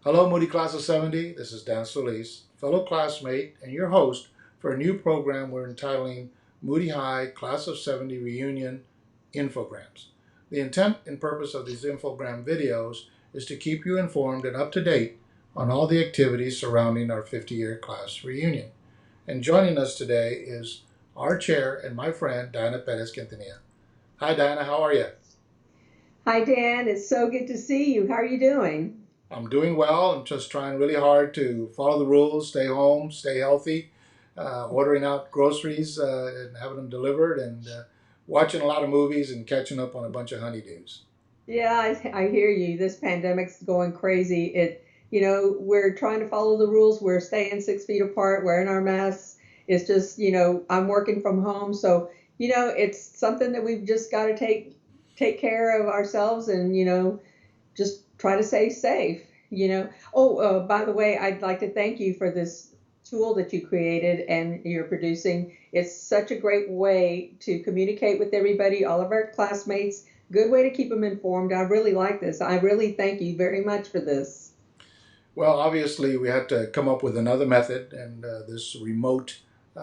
Hello, Moody Class of 70. This is Dan Solis, fellow classmate and your host for a new program we're entitling Moody High Class of 70 Reunion Infograms. The intent and purpose of these infogram videos is to keep you informed and up to date on all the activities surrounding our 50-year class reunion. And joining us today is our chair and my friend, Diana Perez-Quintanilla. Hi, Diana. How are you? Hi, Dan. It's so good to see you. How are you doing? I'm doing well. I'm just trying really hard to follow the rules, stay home, stay healthy, ordering out groceries and having them delivered, and watching a lot of movies and catching up on a bunch of honeydews. Yeah, I hear you. This pandemic's going crazy. We're trying to follow the rules. We're staying 6 feet apart, wearing our masks. It's just, I'm working from home, so it's something that we've just got to take care of ourselves, and just try to stay safe. By the way, I'd like to thank you for this tool that you created and you're producing. It's such a great way to communicate with everybody, all of our classmates. Good way to keep them informed. I really like this. I really thank you very much for this. Well, obviously, we had to come up with another method, and this remote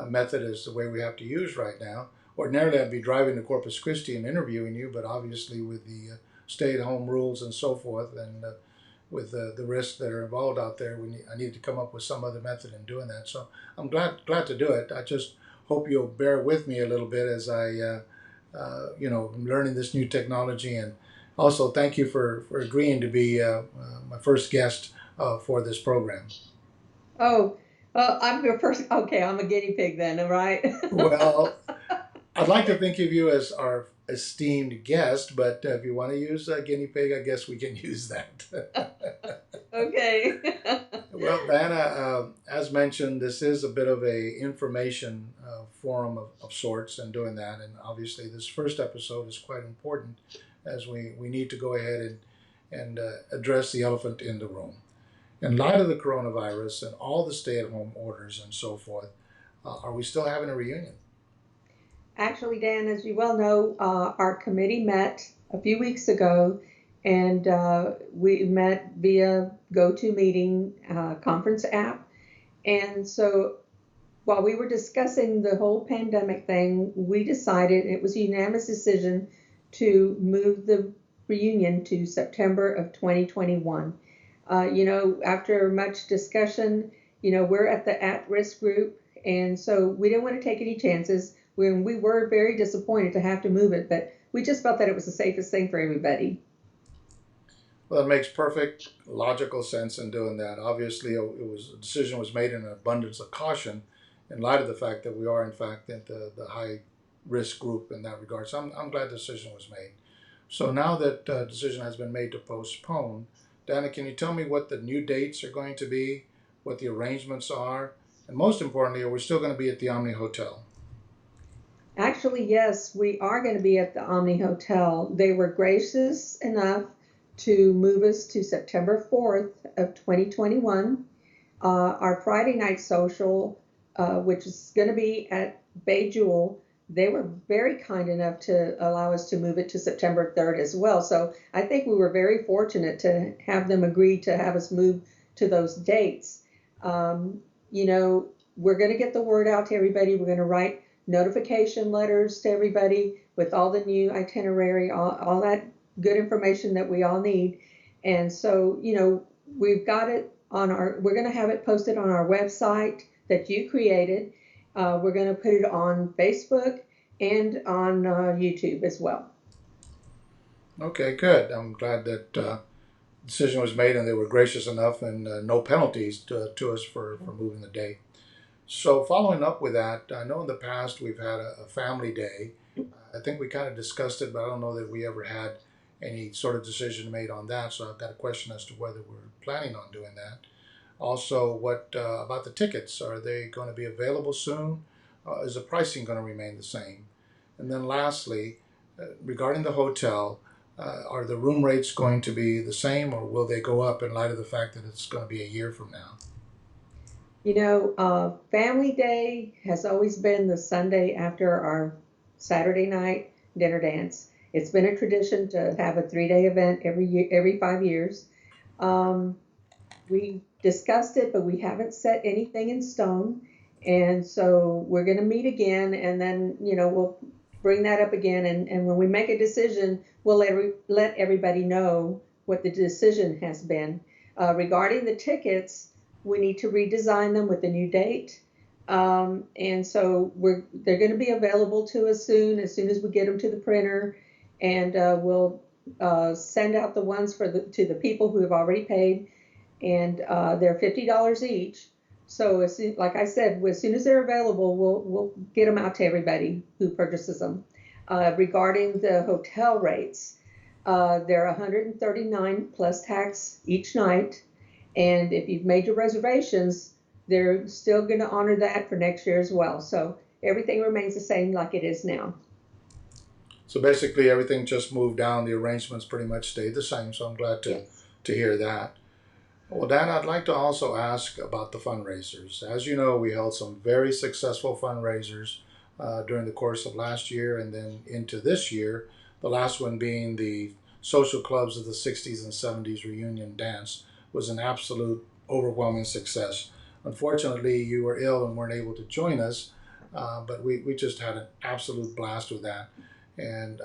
method is the way we have to use right now. Ordinarily, I'd be driving to Corpus Christi and interviewing you, but obviously, with the stay-at-home rules and so forth, and with the risks that are involved out there, I need to come up with some other method in doing that. So I'm glad to do it. I just hope you'll bear with me a little bit as I'm learning this new technology. And also, thank you for agreeing to be my first guest for this program. Oh, I'm your first. Okay, I'm a guinea pig then, all right? Well, I'd like to think of you as our esteemed guest, but if you want to use a guinea pig, I guess we can use that. Okay. Well, Diana, as mentioned, this is a bit of a information forum of sorts and doing that. And obviously, this first episode is quite important as we need to go ahead and address the elephant in the room. In light of the coronavirus and all the stay-at-home orders and so forth, are we still having a reunion? Actually, Dan, as you well know, our committee met a few weeks ago, and we met via GoToMeeting conference app. And so while we were discussing the whole pandemic thing, we decided it was a unanimous decision to move the reunion to September of 2021. After much discussion, we're at the at-risk group, and so we didn't want to take any chances. We were very disappointed to have to move it, but we just felt that it was the safest thing for everybody. Well, it makes perfect logical sense in doing that. Obviously, a decision was made in an abundance of caution in light of the fact that we are, in fact, in the high risk group in that regard. So I'm glad the decision was made. So now that decision has been made to postpone, Dana, can you tell me what the new dates are going to be, what the arrangements are, and most importantly, are we still going to be at the Omni Hotel? Actually, yes, we are going to be at the Omni Hotel. They were gracious enough to move us to September 4th of 2021. Our Friday night social, which is going to be at Bay Jewel, they were very kind enough to allow us to move it to September 3rd as well. So I think we were very fortunate to have them agree to have us move to those dates. Um, we're going to get the word out to everybody. We're going to write notification letters to everybody with all the new itinerary, all that good information that we all need. And so, we've got it we're going to have it posted on our website that you created. We're going to put it on Facebook and on YouTube as well. Okay, good. I'm glad that decision was made and they were gracious enough and no penalties to us for moving the date. So, following up with that, I know in the past we've had a family day. I think we kind of discussed it, but I don't know that we ever had any sort of decision made on that. So, I've got a question as to whether we're planning on doing that. Also, what about the tickets? Are they going to be available soon? Is the pricing going to remain the same? And then, lastly, regarding the hotel, are the room rates going to be the same or will they go up in light of the fact that it's going to be a year from now? Family Day has always been the Sunday after our Saturday night dinner dance. It's been a tradition to have a 3-day event every year, every 5 years. Um, We discussed it, but we haven't set anything in stone. And so we're going to meet again, and then, we'll bring that up again. And when we make a decision, we'll let everybody know what the decision has been. Regarding the tickets, we need to redesign them with a new date. And so they're going to be available to us as soon as we get them to the printer, and we'll send out the ones to the people who have already paid, and they're $50 each. So like I said, as soon as they're available, we'll get them out to everybody who purchases them. Regarding the hotel rates, they're $139 plus tax each night, and if you've made your reservations, they're still going to honor that for next year as well. So everything remains the same like it is now. So basically, everything just moved down. The arrangements pretty much stayed the same. So I'm glad to hear that. Well, Dan, I'd like to also ask about the fundraisers. As you know, we held some very successful fundraisers during the course of last year and then into this year. The last one being the Social Clubs of the 60s and 70s reunion dance was an absolute overwhelming success. Unfortunately, you were ill and weren't able to join us, but we just had an absolute blast with that. And,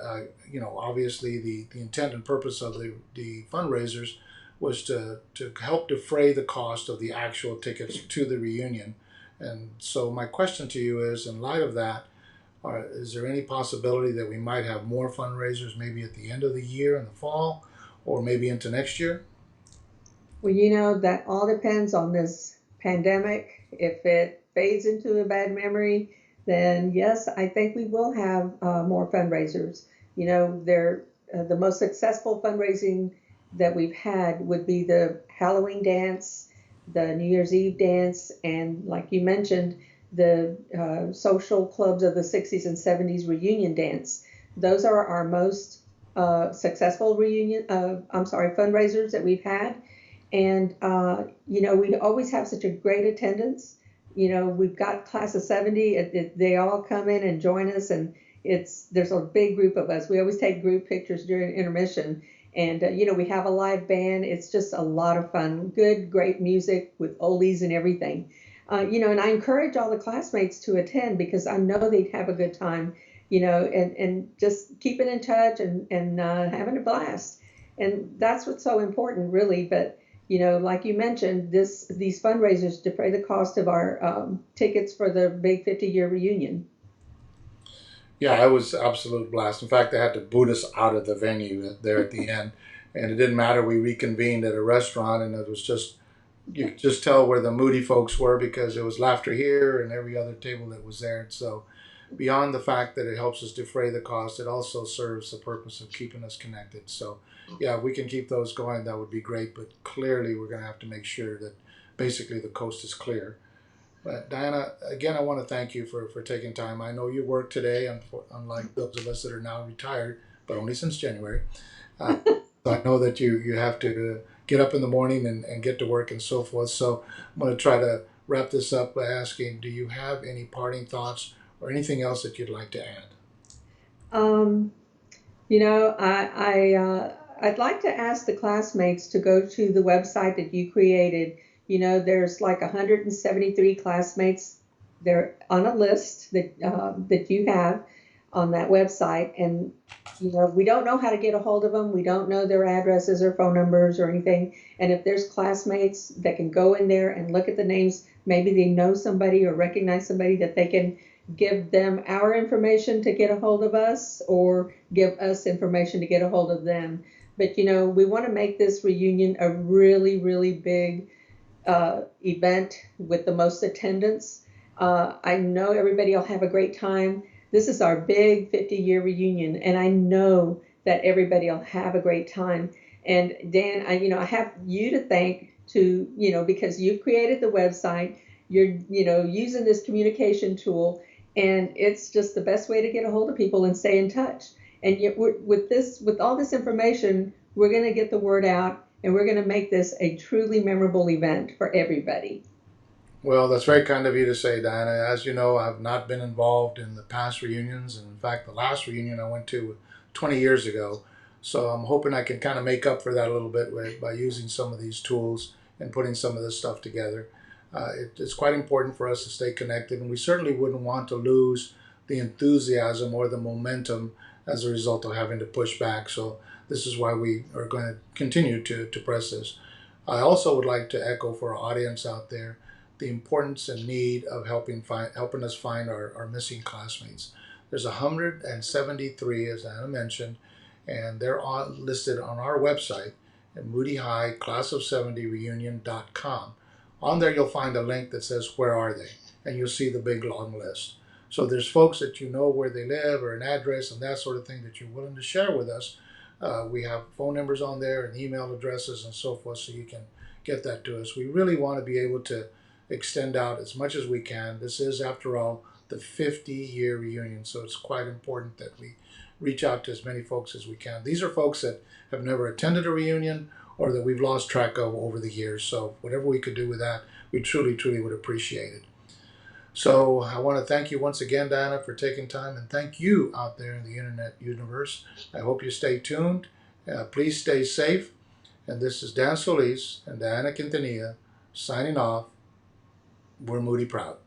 obviously the intent and purpose of the fundraisers was to help defray the cost of the actual tickets to the reunion. And so my question to you is, in light of that, is there any possibility that we might have more fundraisers maybe at the end of the year in the fall or maybe into next year? Well, that all depends on this pandemic. If it fades into a bad memory, then yes, I think we will have more fundraisers. They're the most successful fundraising that we've had would be the Halloween dance, the New Year's Eve dance, and like you mentioned, the Social Clubs of the 60s and 70s reunion dance. Those are our most successful fundraisers that we've had. And, we always have such a great attendance. We've got class of 70, they all come in and join us, and there's a big group of us. We always take group pictures during intermission. And, we have a live band. It's just a lot of fun. Good, great music with oldies and everything. And I encourage all the classmates to attend because I know they'd have a good time, and just keeping in touch and having a blast. And that's what's so important, really. But, like you mentioned, these fundraisers defray the cost of our tickets for the big 50-year reunion. Yeah, it was absolute blast. In fact, they had to boot us out of the venue there at the end, and it didn't matter. We reconvened at a restaurant, and it was you could just tell where the Moody folks were because there was laughter here and every other table that was there. And so, beyond the fact that it helps us defray the cost, it also serves the purpose of keeping us connected. So, yeah, if we can keep those going, that would be great. But clearly, we're going to have to make sure that basically the coast is clear. But Diana, again, I want to thank you for taking time. I know you work today, unlike those of us that are now retired, but only since January. So I know that you have to get up in the morning and get to work and so forth. So I'm going to try to wrap this up by asking, do you have any parting thoughts or anything else that you'd like to add? I'd like to ask the classmates to go to the website that you created. There's like 173 classmates. They're on a list that you have on that website. And, we don't know how to get a hold of them. We don't know their addresses or phone numbers or anything. And if there's classmates that can go in there and look at the names, maybe they know somebody or recognize somebody that they can give them our information to get a hold of us or give us information to get a hold of them. But, we want to make this reunion a really, really big event with the most attendance. I know everybody will have a great time. This is our big 50-year reunion, and I know that everybody will have a great time. And Dan, I have you to thank because you've created the website. You're, using this communication tool, and it's just the best way to get a hold of people and stay in touch. And yet with all this information, we're going to get the word out, and we're going to make this a truly memorable event for everybody. Well, that's very kind of you to say, Diana. As you know, I've not been involved in the past reunions. And in fact, the last reunion I went to 20 years ago. So I'm hoping I can kind of make up for that a little bit by using some of these tools and putting some of this stuff together. It's quite important for us to stay connected, and we certainly wouldn't want to lose the enthusiasm or the momentum as a result of having to push back. So this is why we are going to continue to press this. I also would like to echo for our audience out there the importance and need of helping us find our missing classmates. There's 173, as Anna mentioned, and they're listed on our website at Moody High Class of 70 Reunion.com. On there, you'll find a link that says, "Where are they?" And you'll see the big long list. So there's folks that you know where they live or an address and that sort of thing that you're willing to share with us. We have phone numbers on there and email addresses and so forth, so you can get that to us. We really want to be able to extend out as much as we can. This is, after all, the 50-year reunion, so it's quite important that we reach out to as many folks as we can. These are folks that have never attended a reunion or that we've lost track of over the years, so whatever we could do with that, we truly, truly would appreciate it. So I want to thank you once again, Diana, for taking time, and thank you out there in the internet universe. I hope you stay tuned. Please stay safe. And this is Dan Solis and Diana Quintanilla signing off. We're Moody Proud.